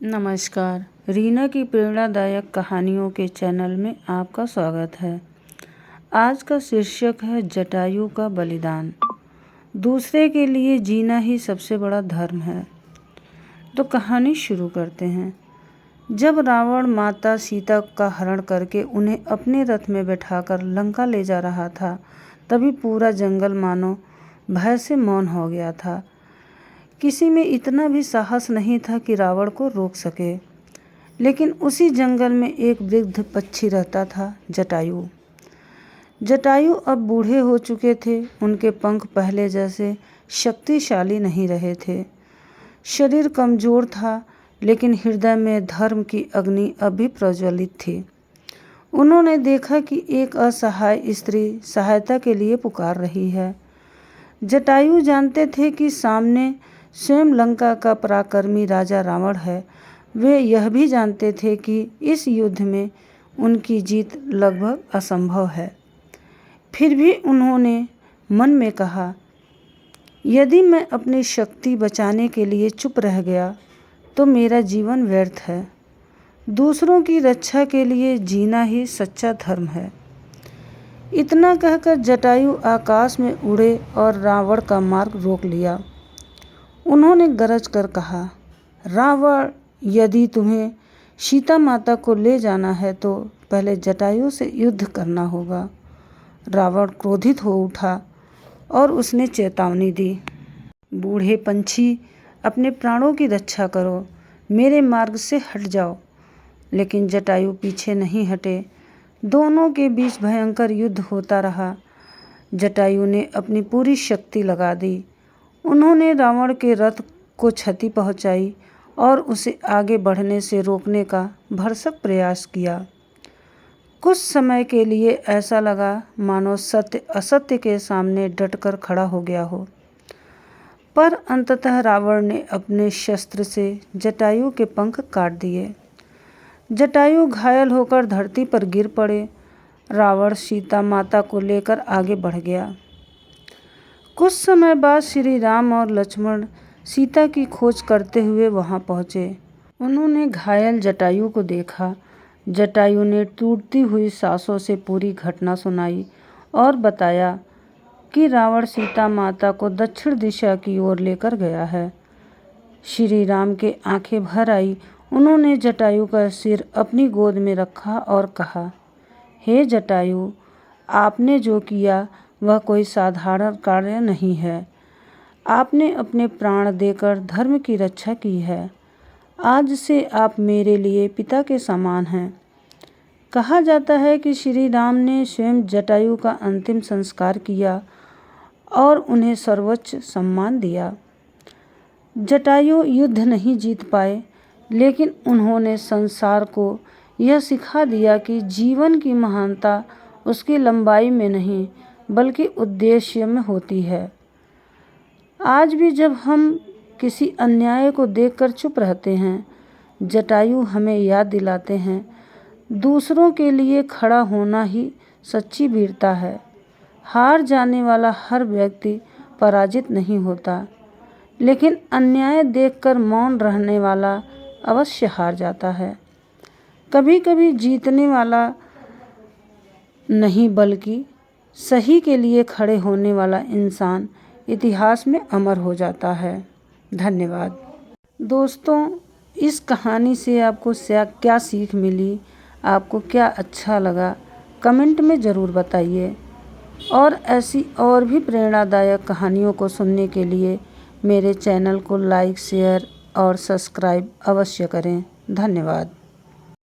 नमस्कार। रीना की प्रेरणादायक कहानियों के चैनल में आपका स्वागत है। आज का शीर्षक है जटायु का बलिदान। दूसरे के लिए जीना ही सबसे बड़ा धर्म है। तो कहानी शुरू करते हैं। जब रावण माता सीता का हरण करके उन्हें अपने रथ में बैठाकर लंका ले जा रहा था, तभी पूरा जंगल मानो भय से मौन हो गया था। किसी में इतना भी साहस नहीं था कि रावण को रोक सके। लेकिन उसी जंगल में एक वृद्ध पक्षी रहता था, जटायु। जटायु अब बूढ़े हो चुके थे। उनके पंख पहले जैसे शक्तिशाली नहीं रहे थे। शरीर कमजोर था, लेकिन हृदय में धर्म की अग्नि अब भी प्रज्वलित थी। उन्होंने देखा कि एक असहाय स्त्री सहायता के लिए पुकार रही है। जटायु जानते थे कि सामने स्वयं लंका का पराक्रमी राजा रावण है। वे यह भी जानते थे कि इस युद्ध में उनकी जीत लगभग असंभव है। फिर भी उन्होंने मन में कहा, यदि मैं अपनी शक्ति बचाने के लिए चुप रह गया तो मेरा जीवन व्यर्थ है। दूसरों की रक्षा के लिए जीना ही सच्चा धर्म है। इतना कहकर जटायु आकाश में उड़े और रावण का मार्ग रोक लिया। उन्होंने गरज कर कहा, रावण, यदि तुम्हें सीता माता को ले जाना है तो पहले जटायु से युद्ध करना होगा। रावण क्रोधित हो उठा और उसने चेतावनी दी, बूढ़े पंछी, अपने प्राणों की रक्षा करो, मेरे मार्ग से हट जाओ। लेकिन जटायु पीछे नहीं हटे। दोनों के बीच भयंकर युद्ध होता रहा। जटायु ने अपनी पूरी शक्ति लगा दी। उन्होंने रावण के रथ को क्षति पहुंचाई और उसे आगे बढ़ने से रोकने का भरसक प्रयास किया। कुछ समय के लिए ऐसा लगा मानो सत्य असत्य के सामने डटकर खड़ा हो गया हो। पर अंततः रावण ने अपने शस्त्र से जटायु के पंख काट दिए। जटायु घायल होकर धरती पर गिर पड़े। रावण सीता माता को लेकर आगे बढ़ गया। कुछ समय बाद श्री राम और लक्ष्मण सीता की खोज करते हुए वहां पहुंचे। उन्होंने घायल जटायु को देखा। जटायु ने टूटती हुई सांसों से पूरी घटना सुनाई और बताया कि रावण सीता माता को दक्षिण दिशा की ओर लेकर गया है। श्री राम के आंखें भर आई। उन्होंने जटायु का सिर अपनी गोद में रखा और कहा, हे जटायु, आपने जो किया वह कोई साधारण कार्य नहीं है। आपने अपने प्राण देकर धर्म की रक्षा की है। आज से आप मेरे लिए पिता के समान हैं। कहा जाता है कि श्री राम ने स्वयं जटायु का अंतिम संस्कार किया और उन्हें सर्वोच्च सम्मान दिया। जटायु युद्ध नहीं जीत पाए, लेकिन उन्होंने संसार को यह सिखा दिया कि जीवन की महानता उसकी लंबाई में नहीं बल्कि उद्देश्य में होती है। आज भी जब हम किसी अन्याय को देखकर चुप रहते हैं, जटायु हमें याद दिलाते हैं, दूसरों के लिए खड़ा होना ही सच्ची वीरता है। हार जाने वाला हर व्यक्ति पराजित नहीं होता, लेकिन अन्याय देखकर मौन रहने वाला अवश्य हार जाता है। कभी कभी जीतने वाला नहीं बल्कि सही के लिए खड़े होने वाला इंसान इतिहास में अमर हो जाता है। धन्यवाद। दोस्तों, इस कहानी से आपको क्या सीख मिली, आपको क्या अच्छा लगा, कमेंट में ज़रूर बताइए। और ऐसी और भी प्रेरणादायक कहानियों को सुनने के लिए मेरे चैनल को लाइक, शेयर और सब्सक्राइब अवश्य करें। धन्यवाद।